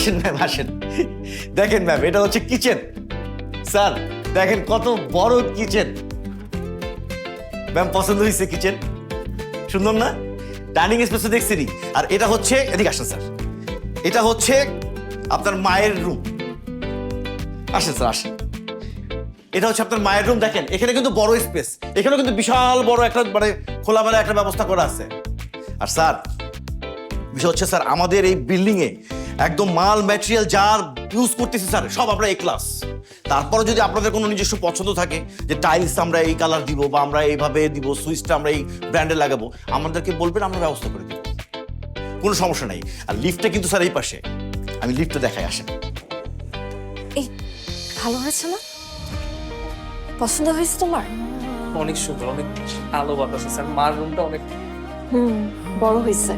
আসেন ম্যাম আসেন। দেখেন ম্যাম, এটা হচ্ছে কিচেন। স্যার দেখেন কত বড় কিচেন। ম্যাম পছন্দ হয়েছে কিচেন? সুন্দর না? ডাইনিং স্পেসও দেখছেনি। আর এটা হচ্ছে, এদিকে আসেন স্যার, এটা হচ্ছে আপনার মায়ের রুম। আসেন স্যার আসেন। এটা হচ্ছে আপনার মায়ের রুম। দেখেন এখানে কিন্তু বড় স্পেস, এখানে কিন্তু বিশাল বড় একটা মানে খোলামেলা একটা ব্যবস্থা করা আছে। আর স্যার বিষয় হচ্ছে স্যার, আমাদের এই বিল্ডিং এ একদম মাল ম্যাটেরিয়াল যার ইউজ করতেছি স্যার সব আমরা এই ক্লাস। তারপরে যদি আপনাদের কোনো নিজস্ব পছন্দ থাকে যে টাইলস আমরা এই কালার দিব বা আমরা এইভাবে দিব, সুইচটা আমরা এই ব্র্যান্ডে লাগাবো, আমাদেরকে বলবেন, আমরা ব্যবস্থা করে দেবো, কোনো সমস্যা নেই। আর লিফটটা কিন্তু স্যার এই পাশে, আমি লিফটটা দেখাই, আসেন। এই ভালো হয়েছে না? পছন্দ হয়েছে তোমার? অনেক সুন্দর, অনেক আলো বাতাস আছে। আর মার রুমটা অনেক বড় হয়েছে।